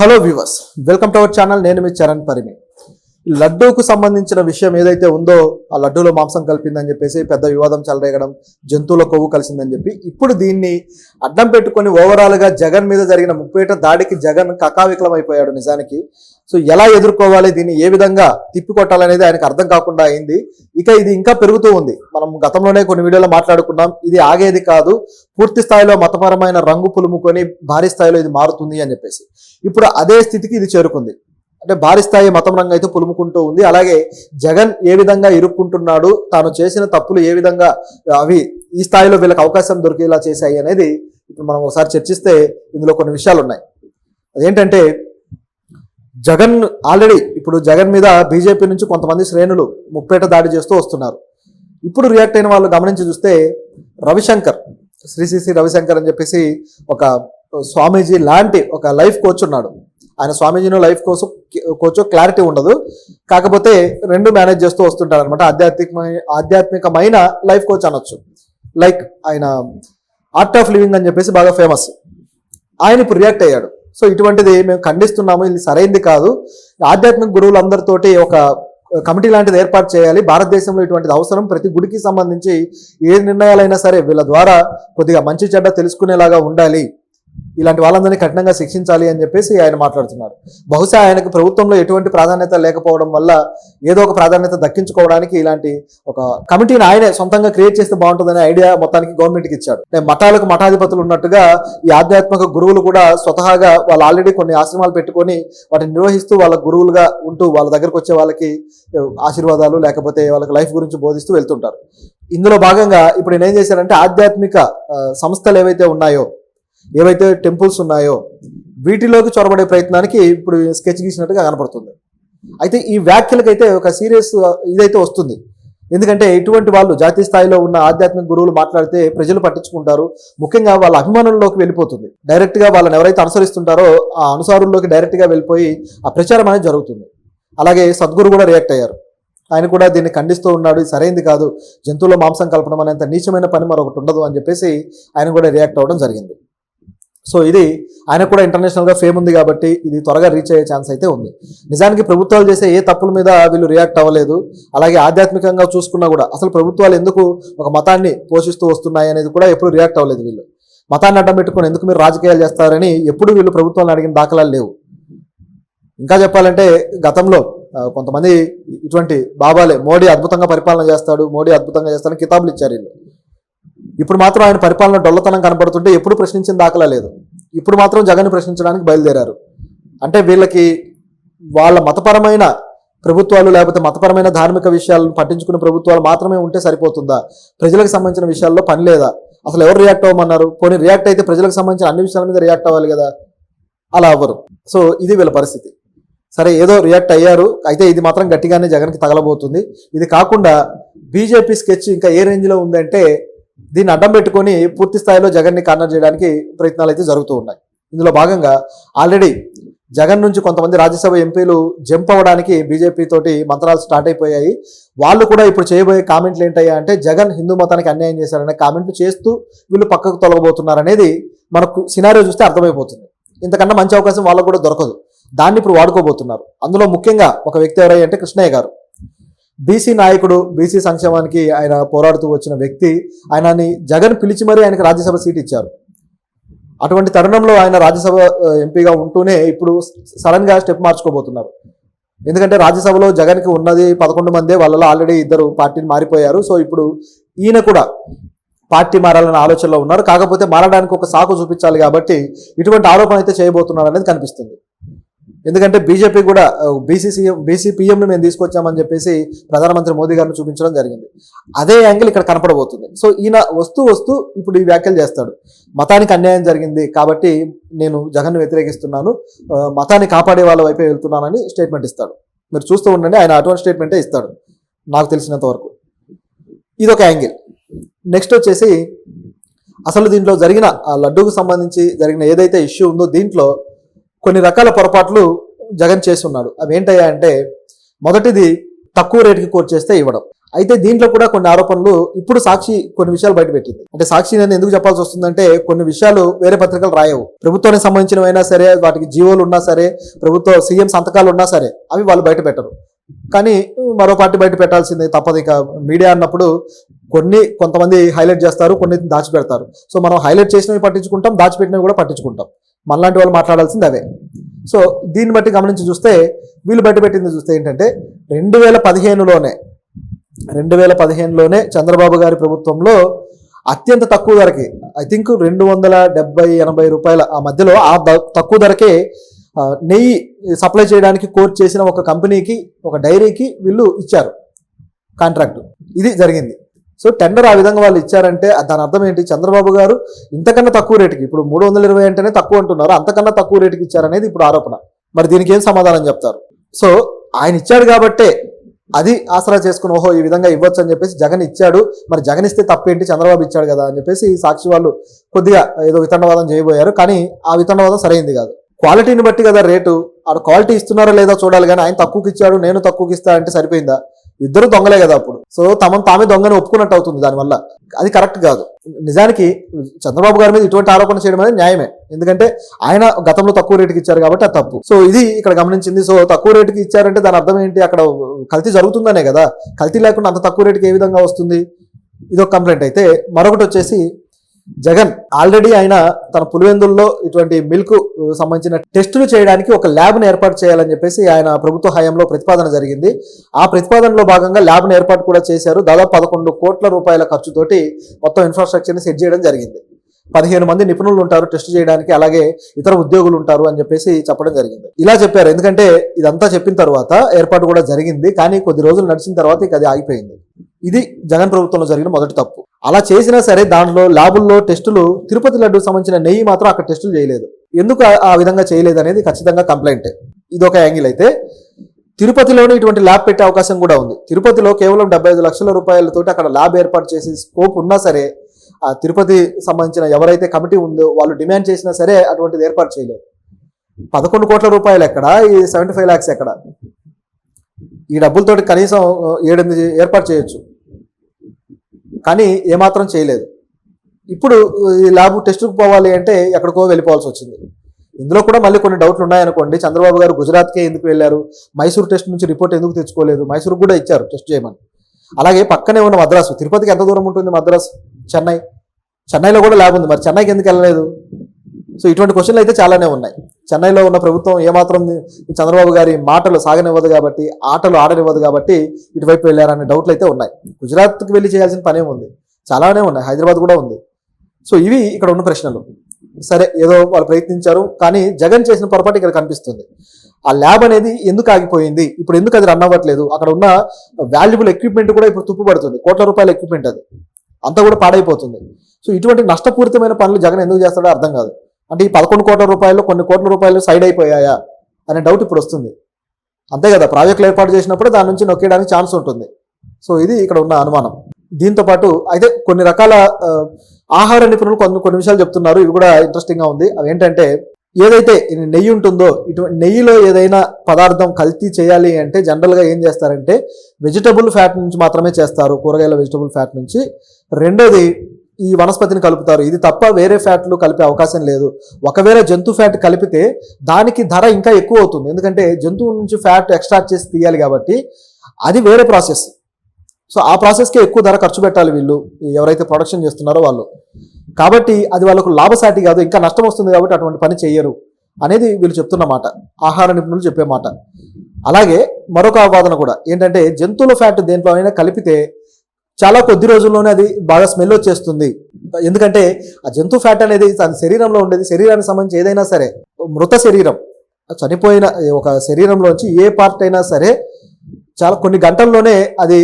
Hello viewers, welcome to our channel. నేను మీ చరణ్ పరిమి. లడ్డూకు సంబంధించిన విషయం ఏదైతే ఉందో, ఆ లడ్డూలో మాంసం కలిపిందని చెప్పేసి పెద్ద వివాదం చెలరేగడం, జంతువుల కొవ్వు కలిసిందని చెప్పి ఇప్పుడు దీన్ని అడ్డం పెట్టుకొని ఓవరాల్గా జగన్ మీద జరిగిన ముప్పేట దాడికి జగన్ కకావికలం అయిపోయాడు నిజానికి. సో ఎలా ఎదుర్కోవాలి, దీన్ని ఏ విధంగా తిప్పికొట్టాలనేది ఆయనకు అర్థం కాకుండా అయింది. ఇక ఇది ఇంకా పెరుగుతూ ఉంది. మనం గతంలోనే కొన్ని వీడియోలో మాట్లాడుకున్నాం, ఇది ఆగేది కాదు, పూర్తి స్థాయిలో మతపరమైన రంగు పులుముకొని భారీ స్థాయిలో ఇది మారుతుంది అని చెప్పేసి. ఇప్పుడు అదే స్థితికి ఇది చేరుకుంది. అంటే భారీ స్థాయి మతం రంగు అయితే పులుముకుంటూ ఉంది. అలాగే జగన్ ఏ విధంగా ఇరుక్కుంటున్నాడు, తాను చేసిన తప్పులు ఏ విధంగా అవి ఈ స్థాయిలో వీళ్ళకి అవకాశం దొరికేలా చేశాయి అనేది ఇప్పుడు మనం ఒకసారి చర్చిస్తే ఇందులో కొన్ని విషయాలు ఉన్నాయి. అదేంటంటే, జగన్ ఆల్రెడీ ఇప్పుడు జగన్ మీద బీజేపీ నుంచి కొంతమంది శ్రేణులు ముప్పేట దాడి చేస్తూ వస్తున్నారు. ఇప్పుడు రియాక్ట్ అయిన వాళ్ళు గమనించి చూస్తే రవిశంకర్, శ్రీ రవిశంకర్ అని చెప్పేసి ఒక స్వామీజీ లాంటి ఒక లైఫ్ కోచ్ ఉన్నాడు. ఆయన స్వామీజీను లైఫ్ కోచ్ క్లారిటీ ఉండదు, కాకపోతే రెండు మేనేజ్ చేస్తూ వస్తుంటారు అనమాట. ఆధ్యాత్మికమైన లైఫ్ కోచ్ అనొచ్చు. లైక్ ఆయన ఆర్ట్ ఆఫ్ లివింగ్ అని చెప్పేసి బాగా ఫేమస్. ఆయన ఇప్పుడు రియాక్ట్ అయ్యాడు. సో ఇటువంటిది మేము ఖండిస్తున్నాము, ఇది సరైంది కాదు. ఆధ్యాత్మిక గురువులందరితోటి ఒక కమిటీ లాంటిది ఏర్పాటు చేయాలి. భారతదేశంలో ఇటువంటిది అవసరం. ప్రతి గుడికి సంబంధించి ఏ నిర్ణయాలైనా సరే వీళ్ళ ద్వారా కొద్దిగా మంచి చెడ్డ తెలుసుకునేలాగా ఉండాలి. ఇలాంటి వాళ్ళందరినీ కఠినంగా శిక్షించాలి అని చెప్పేసి ఆయన మాట్లాడుతున్నారు. బహుశా ఆయనకు ప్రభుత్వంలో ఎటువంటి ప్రాధాన్యత లేకపోవడం వల్ల ఏదో ఒక ప్రాధాన్యత దక్కించుకోవడానికి ఇలాంటి ఒక కమిటీని ఆయనే సొంతంగా క్రియేట్ చేస్తే బాగుంటుందనే ఐడియా మొత్తానికి గవర్నమెంట్కి ఇచ్చాడు. మఠాలకు మఠాధిపతులు ఉన్నట్టుగా ఈ ఆధ్యాత్మిక గురువులు కూడా స్వతహాగా వాళ్ళు ఆల్రెడీ కొన్ని ఆశ్రమాలు పెట్టుకొని వాటిని నిర్వహిస్తూ వాళ్ళ గురువులుగా ఉంటూ వాళ్ళ దగ్గరకు వచ్చే వాళ్ళకి ఆశీర్వాదాలు లేకపోతే వాళ్ళకి లైఫ్ గురించి బోధిస్తూ వెళ్తుంటారు. ఇందులో భాగంగా ఇప్పుడు నేను ఏం చేశారంటే, ఆధ్యాత్మిక సంస్థలు ఏవైతే ఉన్నాయో, ఏవైతే టెంపుల్స్ ఉన్నాయో వీటిలోకి చొరబడే ప్రయత్నానికి ఇప్పుడు స్కెచ్ గీసినట్టుగా కనపడుతుంది. అయితే ఈ వ్యాఖ్యలకైతే ఒక సీరియస్ ఇదైతే వస్తుంది. ఎందుకంటే ఇటువంటి వాళ్ళు జాతీయ స్థాయిలో ఉన్న ఆధ్యాత్మిక గురువులు మాట్లాడితే ప్రజలు పట్టించుకుంటారు. ముఖ్యంగా వాళ్ళ అభిమానుల్లోకి వెళ్ళిపోతుంది. డైరెక్ట్గా వాళ్ళని ఎవరైతే అనుసరిస్తుంటారో ఆ అనుసారుల్లోకి డైరెక్ట్గా వెళ్ళిపోయి ఆ ప్రచారం అనేది జరుగుతుంది. అలాగే సద్గురు కూడా రియాక్ట్ అయ్యారు. ఆయన కూడా దీన్ని ఖండిస్తూ ఉన్నాడు, ఇది సరైంది కాదు, జంతువుల మాంసం కలపడం అనేంత నీచమైన పని మరొకటి ఉండదు అని చెప్పేసి ఆయన కూడా రియాక్ట్ అవ్వడం జరిగింది. సో ఇది ఆయన కూడా ఇంటర్నేషనల్గా ఫేమ్ ఉంది కాబట్టి ఇది త్వరగా రీచ్ అయ్యే ఛాన్స్ అయితే ఉంది. నిజానికి ప్రభుత్వాలు చేసే ఏ తప్పుల మీద వీళ్ళు రియాక్ట్ అవ్వలేదు. అలాగే ఆధ్యాత్మికంగా చూసుకున్నా కూడా అసలు ప్రభుత్వాలు ఎందుకు ఒక మతాన్ని పోషిస్తూ వస్తున్నాయి అనేది కూడా ఎప్పుడు రియాక్ట్ అవ్వలేదు. వీళ్ళు మతాన్ని అడ్డం పెట్టుకుని ఎందుకు మీరు రాజకీయాలు చేస్తారని ఎప్పుడు వీళ్ళు ప్రభుత్వాలను అడిగిన దాఖలాలు లేవు. ఇంకా చెప్పాలంటే గతంలో కొంతమంది ఇటువంటి బాబాలే మోడీ అద్భుతంగా పరిపాలన చేస్తాడు, మోడీ అద్భుతంగా చేస్తాడని కితాబులు ఇచ్చారు వీళ్ళు. ఇప్పుడు మాత్రం ఆయన పరిపాలన డొల్లతనం కనబడుతుంటే ఎప్పుడు ప్రశ్నించిన దాఖలా లేదు. ఇప్పుడు మాత్రం జగన్ ప్రశ్నించడానికి బయలుదేరారు. అంటే వీళ్ళకి వాళ్ళ మతపరమైన ప్రభుత్వాలు లేకపోతే మతపరమైన ధార్మిక విషయాలను పట్టించుకునే ప్రభుత్వాలు మాత్రమే ఉంటే సరిపోతుందా? ప్రజలకు సంబంధించిన విషయాల్లో పని లేదా? అసలు ఎవరు రియాక్ట్ అవ్వమన్నారు? పోనీ రియాక్ట్ అయితే ప్రజలకు సంబంధించిన అన్ని విషయాల మీద రియాక్ట్ అవ్వాలి కదా, అలా అవ్వరు. సో ఇది వీళ్ళ పరిస్థితి. సరే, ఏదో రియాక్ట్ అయ్యారు, అయితే ఇది మాత్రం గట్టిగానే జగన్కి తగలబోతుంది. ఇది కాకుండా బీజేపీ స్కెచ్ ఇంకా ఏ రేంజ్లో ఉందంటే, దీన్ని అడ్డం పెట్టుకొని పూర్తి స్థాయిలో జగన్ని కార్నర్ చేయడానికి ప్రయత్నాలు అయితే జరుగుతూ ఉన్నాయి. ఇందులో భాగంగా ఆల్రెడీ జగన్ నుంచి కొంతమంది రాజ్యసభ ఎంపీలు జంప్ అవ్వడానికి బీజేపీ తోటి మంత్రాలు స్టార్ట్ అయిపోయాయి. వాళ్ళు కూడా ఇప్పుడు చేయబోయే కామెంట్లు ఏంటయ్యా అంటే, జగన్ హిందూ మతానికి అన్యాయం చేశారనే కామెంట్లు చేస్తూ వీళ్ళు పక్కకు తొలగబోతున్నారు అనేది మనకు సినారియో చూస్తే అర్థమైపోతుంది. ఇంతకన్నా మంచి అవకాశం వాళ్ళకు కూడా దొరకదు. దాన్ని ఇప్పుడు వాడుకోబోతున్నారు. అందులో ముఖ్యంగా ఒక వ్యక్తి ఎవరై అంటే కృష్ణయ్య గారు, బీసీ నాయకుడు, బీసీ సంక్షేమానికి ఆయన పోరాడుతూ వచ్చిన వ్యక్తి. ఆయనని జగన్ పిలిచి మరీ ఆయనకు రాజ్యసభ సీట్ ఇచ్చారు. అటువంటి తరుణంలో ఆయన రాజ్యసభ ఎంపీగా ఉంటూనే ఇప్పుడు సడన్గా స్టెప్ మార్చుకోబోతున్నారు. ఎందుకంటే రాజ్యసభలో జగన్కి ఉన్నది 11 మందే, వాళ్ళలో ఆల్రెడీ 2 పార్టీని మారిపోయారు. సో ఇప్పుడు ఈయన కూడా పార్టీ మారాలన్న ఆలోచనలో ఉన్నారు. కాకపోతే మారడానికి ఒక సాకు చూపించాలి కాబట్టి ఇటువంటి ఆరోపణ అయితే చేయబోతున్నారు అనేది కనిపిస్తుంది. ఎందుకంటే బీజేపీ కూడా బీసీ పీఎంను మేము తీసుకొచ్చామని చెప్పేసి ప్రధానమంత్రి మోదీ గారిని చూపించడం జరిగింది. అదే యాంగిల్ ఇక్కడ కనపడబోతుంది. సో ఈయన వస్తూ ఇప్పుడు ఈ వ్యాఖ్యలు చేస్తాడు. మతానికి అన్యాయం జరిగింది కాబట్టి నేను జగన్ను వ్యతిరేకిస్తున్నాను, మతాన్ని కాపాడే వాళ్ళ వైపే వెళ్తున్నానని స్టేట్మెంట్ ఇస్తాడు. మీరు చూస్తూ ఉండండి, ఆయన అటువంటి స్టేట్మెంటే ఇస్తాడు నాకు తెలిసినంత వరకు. ఇదొక యాంగిల్. నెక్స్ట్ వచ్చేసి, అసలు దీంట్లో జరిగిన ఆ లడ్డూకు సంబంధించి జరిగిన ఏదైతే ఇష్యూ ఉందో దీంట్లో కొన్ని రకాల పొరపాట్లు జగన్ చేస్తున్నాడు. అవి ఏంటయ్యా అంటే, మొదటిది తక్కువ రేటుకి కోట్ చేస్తే ఇవ్వడం. అయితే దీంట్లో కూడా కొన్ని ఆరోపణలు ఇప్పుడు సాక్షి కొన్ని విషయాలు బయటపెట్టింది. అంటే సాక్షి నేను ఎందుకు చెప్పాల్సి వస్తుందంటే కొన్ని విషయాలు వేరే పత్రికలు రాయవు. ప్రభుత్వానికి సంబంధించినవైనా సరే, వాటికి జీవోలు ఉన్నా సరే, ప్రభుత్వ సీఎం సంతకాలు ఉన్నా సరే, అవి వాళ్ళు బయట పెట్టరు. కానీ మరో పార్టీ బయట పెట్టాల్సిందే తప్పదు. ఇక మీడియా అన్నప్పుడు కొంతమంది హైలైట్ చేస్తారు, కొన్ని దాచిపెడతారు. సో మనం హైలైట్ చేసినవి పట్టించుకుంటాం, దాచిపెట్టినవి కూడా పట్టించుకుంటాం. మనలాంటి వాళ్ళు మాట్లాడాల్సింది అవే. సో దీన్ని బట్టి గమనించి చూస్తే వీళ్ళు బయటపెట్టింది చూస్తే ఏంటంటే 2015లోనే చంద్రబాబు గారి ప్రభుత్వంలో అత్యంత తక్కువ ధరకి, ఐ థింక్ 270-80 రూపాయల ఆ మధ్యలో, ఆ తక్కువ ధరకే నెయ్యి సప్లై చేయడానికి కోర్టు చేసిన ఒక కంపెనీకి, ఒక డైరీకి వీళ్ళు ఇచ్చారు కాంట్రాక్ట్. ఇది జరిగింది. సో టెండర్ ఆ విధంగా వాళ్ళు ఇచ్చారంటే దాని అర్థం ఏంటి? చంద్రబాబు గారు ఇంతకన్నా తక్కువ రేటుకి, ఇప్పుడు 320 అంటేనే తక్కువ అంటున్నారు, అంతకన్నా తక్కువ రేటుకి ఇచ్చారనేది ఇప్పుడు ఆరోపణ. మరి దీనికి ఏం సమాధానం చెప్తారు? సో ఆయన ఇచ్చాడు కాబట్టే అది ఆసరా చేసుకుని ఓహో ఈ విధంగా ఇవ్వచ్చు అని చెప్పేసి జగన్ ఇచ్చాడు, మరి జగన్ ఇస్తే తప్పేంటి, చంద్రబాబు ఇచ్చాడు కదా అని చెప్పేసి సాక్షి వాళ్ళు కొద్దిగా ఏదో వితండవాదం చేయబోయారు. కానీ ఆ వితండవాదం సరైంది కాదు. క్వాలిటీని బట్టి కదా రేటు. ఆడ క్వాలిటీ ఇస్తున్నారో లేదో చూడాలి. కానీ ఆయన తక్కువకి ఇచ్చాడు, నేను తక్కువకి ఇస్తా అంటే సరిపోయిందా? ఇద్దరు దొంగలే కదా అప్పుడు. సో తామే దొంగని ఒప్పుకున్నట్టు అవుతుంది. దానివల్ల అది కరెక్ట్ కాదు. నిజానికి చంద్రబాబు గారి మీద ఇటువంటి ఆరోపణ చేయడం అనేది న్యాయమే, ఎందుకంటే ఆయన గతంలో తక్కువ రేటుకి ఇచ్చారు కాబట్టి అది తప్పు. సో ఇది ఇక్కడ గమనించింది. సో తక్కువ రేటుకి ఇచ్చారంటే దాని అర్థం ఏంటి? అక్కడ కల్తీ జరుగుతుందనే కదా. కల్తీ లేకుండా అంత తక్కువ రేటుకి ఏ విధంగా వస్తుంది? ఇదొక కంప్లైంట్. అయితే మరొకటి వచ్చేసి జగన్ ఆల్రెడీ ఆయన తన పులివెందుల్లో ఇటువంటి మిల్క్ సంబంధించిన టెస్టులు చేయడానికి ఒక ల్యాబ్ను ఏర్పాటు చేయాలని చెప్పేసి ఆయన ప్రభుత్వ హయాంలో ప్రతిపాదన జరిగింది. ఆ ప్రతిపాదనలో భాగంగా ల్యాబ్ను ఏర్పాటు కూడా చేశారు. దాదాపు 11 కోట్ల రూపాయల ఖర్చుతోటి మొత్తం ఇన్ఫ్రాస్ట్రక్చర్ని సెట్ చేయడం జరిగింది. 15 మంది నిపుణులు ఉంటారు టెస్ట్ చేయడానికి, అలాగే ఇతర ఉద్యోగులు ఉంటారు అని చెప్పేసి చెప్పడం జరిగింది. ఇలా చెప్పారు ఎందుకంటే ఇదంతా చెప్పిన తర్వాత ఏర్పాటు కూడా జరిగింది. కానీ కొద్ది రోజులు నడిచిన తర్వాత ఇక అది ఆగిపోయింది. ఇది జగన్ ప్రభుత్వంలో జరిగిన మొదటి తప్పు. అలా చేసినా సరే దాంట్లో ల్యాబుల్లో టెస్టులు, తిరుపతి లడ్డూకి సంబంధించిన నెయ్యి మాత్రం అక్కడ టెస్టులు చేయలేదు. ఎందుకు ఆ విధంగా చేయలేదు అనేది ఖచ్చితంగా కంప్లైంటే. ఇదొక యాంగిల్. అయితే తిరుపతిలోనే ఇటువంటి ల్యాబ్ పెట్టే అవకాశం కూడా ఉంది. తిరుపతిలో కేవలం 75 లక్షల రూపాయలతోటి అక్కడ ల్యాబ్ ఏర్పాటు చేసే స్కోప్ ఉన్నా సరే, ఆ తిరుపతి సంబంధించిన ఎవరైతే కమిటీ ఉందో వాళ్ళు డిమాండ్ చేసినా సరే అటువంటిది ఏర్పాటు చేయలేదు. 11 కోట్ల రూపాయలు ఎక్కడ, ఈ 75 lakhs ఎక్కడ? ఈ డబ్బులతోటి కనీసం 7-8 ఏర్పాటు చేయొచ్చు, కానీ ఏమాత్రం చేయలేదు. ఇప్పుడు ఈ ల్యాబ్ టెస్టుకు పోవాలి అంటే ఎక్కడికో వెళ్ళిపోవాల్సి వచ్చింది. ఇందులో కూడా మళ్ళీ కొన్ని డౌట్లు ఉన్నాయనుకోండి. చంద్రబాబు గారు గుజరాత్కే ఎందుకు వెళ్ళారు? మైసూరు టెస్ట్ నుంచి రిపోర్ట్ ఎందుకు తెచ్చుకోలేదు? మైసూరుకు కూడా ఇచ్చారు టెస్ట్ చేయమని. అలాగే పక్కనే ఉన్న మద్రాసు, తిరుపతికి ఎంత దూరం ఉంటుంది మద్రాసు? చెన్నైలో కూడా ల్యాబ్ ఉంది, మరి చెన్నైకి ఎందుకు వెళ్ళలేదు? సో ఇటువంటి క్వశ్చన్లు అయితే చాలానే ఉన్నాయి. చెన్నైలో ఉన్న ప్రభుత్వం ఏమాత్రం చంద్రబాబు గారి మాటలు సాగనివ్వదు కాబట్టి, ఆటలు ఆడనివ్వదు కాబట్టి ఇటువైపు వెళ్ళారనే డౌట్లు అయితే ఉన్నాయి. గుజరాత్కి వెళ్ళి చేయాల్సిన పనే ఉంది, చాలానే ఉన్నాయి, హైదరాబాద్ కూడా ఉంది. సో ఇవి ఇక్కడ ఉన్న ప్రశ్నలు. సరే ఏదో వాళ్ళు ప్రయత్నించారు, కానీ జగన్ చేసిన పొరపాటు ఇక్కడ కనిపిస్తుంది. ఆ ల్యాబ్ అనేది ఎందుకు ఆగిపోయింది? ఇప్పుడు ఎందుకు అది రన్ అవ్వట్లేదు? అక్కడ ఉన్న వాల్యుబుల్ ఎక్విప్మెంట్ కూడా ఇప్పుడు తుప్పుపడుతుంది. కోట్ల రూపాయల ఎక్విప్మెంట్ అది అంతా కూడా పాడైపోతుంది. సో ఇటువంటి నష్టపూరితమైన పనులు జగన్ ఎందుకు చేస్తాడో అర్థం కాదు. అంటే ఈ 11 కోట్ల రూపాయలు, కొన్ని కోట్ల రూపాయలు సైడ్ అయిపోయాయా అనే డౌట్ ఇప్పుడు వస్తుంది. అంతే కదా, ప్రాజెక్టులు ఏర్పాటు చేసినప్పుడు దాని నుంచి నొక్కేయడానికి ఛాన్స్ ఉంటుంది. సో ఇది ఇక్కడ ఉన్న అనుమానం. దీంతో పాటు అయితే కొన్ని రకాల ఆహార నిపుణులు కొన్ని విషయాలు చెప్తున్నారు. ఇవి కూడా ఇంట్రెస్టింగ్గా ఉంది. అవి ఏంటంటే, ఏదైతే నెయ్యి ఉంటుందో, ఇటువంటి నెయ్యిలో ఏదైనా పదార్థం కల్తీ చేయాలి అంటే జనరల్గా ఏం చేస్తారంటే వెజిటబుల్ ఫ్యాట్ నుంచి మాత్రమే చేస్తారు, కూరగాయల వెజిటబుల్ ఫ్యాట్ నుంచి. రెండోది ఈ వనస్పతిని కలుపుతారు. ఇది తప్ప వేరే ఫ్యాట్లు కలిపే అవకాశం లేదు. ఒకవేళ జంతు ఫ్యాట్ కలిపితే దానికి ధర ఇంకా ఎక్కువ అవుతుంది, ఎందుకంటే జంతువు నుంచి ఫ్యాట్ ఎక్స్ట్రాక్ట్ చేసి తీయాలి కాబట్టి అది వేరే ప్రాసెస్. సో ఆ ప్రాసెస్కే ఎక్కువ ధర ఖర్చు పెట్టాలి వీళ్ళు, ఎవరైతే ప్రొడక్షన్ చేస్తున్నారో వాళ్ళు. కాబట్టి అది వాళ్ళకు లాభసాటి కాదు, ఇంకా నష్టం వస్తుంది కాబట్టి అటువంటి పని చెయ్యరు అనేది వీళ్ళు చెప్తున్న మాట, ఆహార నిపుణులు చెప్పే మాట. అలాగే మరొక వాదన కూడా ఏంటంటే, జంతువుల ఫ్యాట్ దేంట్లో అయినా కలిపితే చాలా కొద్ది రోజుల్లోనే అది బాగా స్మెల్ వచ్చేస్తుంది. ఎందుకంటే ఆ జంతు ఫ్యాట్ అనేది తన శరీరంలో ఉండేది, శరీరానికి సంబంధించి ఏదైనా సరే, మృత శరీరం, చనిపోయిన ఒక శరీరంలోంచి ఏ పార్ట్ అయినా సరే చాలా కొన్ని గంటల్లోనే అది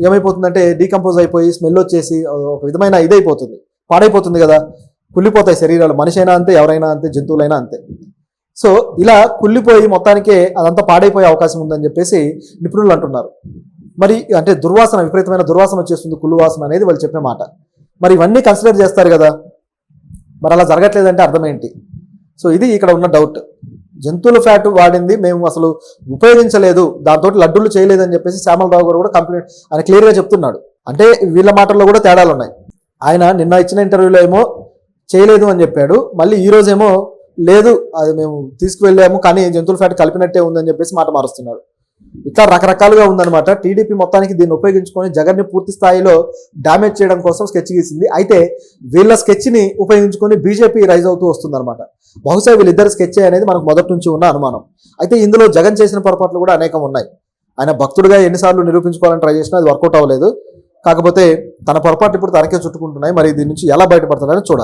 ఏమైపోతుందంటే డీకంపోజ్ అయిపోయి స్మెల్ వచ్చేసి ఒక విధమైన ఇదైపోతుంది, పాడైపోతుంది కదా, కుళ్ళిపోతాయి శరీరాలు. మనిషి అయినా అంతే, ఎవరైనా అంతే, జంతువులైనా అంతే. సో ఇలా కుళ్ళిపోయి మొత్తానికే అదంతా పాడైపోయే అవకాశం ఉందని చెప్పేసి నిపుణులు అంటున్నారు. మరి అంటే దుర్వాసన, విపరీతమైన దుర్వాసన వచ్చేస్తుంది, కుళ్ళు వాసన అనేది వాళ్ళు చెప్పే మాట. మరి ఇవన్నీ కన్సిడర్ చేస్తారు కదా, మరి అలా జరగట్లేదంటే అర్థం ఏంటి? సో ఇది ఇక్కడ ఉన్న డౌట్. జంతువుల ఫ్యాట్ వాడింది మేము అసలు ఉపయోగించలేదు, దాంతో లడ్డూలు చేయలేదని చెప్పేసి శ్యామలరావు గారు కూడా కంప్లైంట్ ఆయన క్లియర్గా చెప్తున్నాడు. అంటే వీళ్ళ మాటల్లో కూడా తేడాలు ఉన్నాయి. ఆయన నిన్న ఇచ్చిన ఇంటర్వ్యూలో ఏమో చేయలేదు అని చెప్పాడు, మళ్ళీ ఈ రోజేమో లేదు అది మేము తీసుకువెళ్ళాము కానీ జంతువుల ఫ్యాట్ కలిపినట్టే ఉందని చెప్పేసి మాట మారుస్తున్నాడు. ఇట్లా రకరకాలుగా ఉందన్నమాట. టీడీపీ మొత్తానికి దీన్ని ఉపయోగించుకొని జగన్ని పూర్తి స్థాయిలో డ్యామేజ్ చేయడం కోసం స్కెచ్ గీసింది. అయితే వీళ్ళ స్కెచ్ని ఉపయోగించుకొని బీజేపీ రైజ్ అవుతూ వస్తుందన్నమాట. బహుశా వీళ్ళిద్దరు స్కెచ్ అనేది మనకు మొదటి నుంచి ఉన్న అనుమానం. అయితే ఇందులో జగన్ చేసిన పొరపాట్లు కూడా అనేకం ఉన్నాయి. ఆయన భక్తుడిగా ఎన్నిసార్లు నిరూపించుకోవాలని ట్రై చేసినా అది వర్కౌట్ అవ్వలేదు. కాకపోతే తన పొరపాటు ఇప్పుడు తనకే చుట్టుకుంటున్నాయి. మరి దీని నుంచి ఎలా బయటపడతాడని చూడాలి.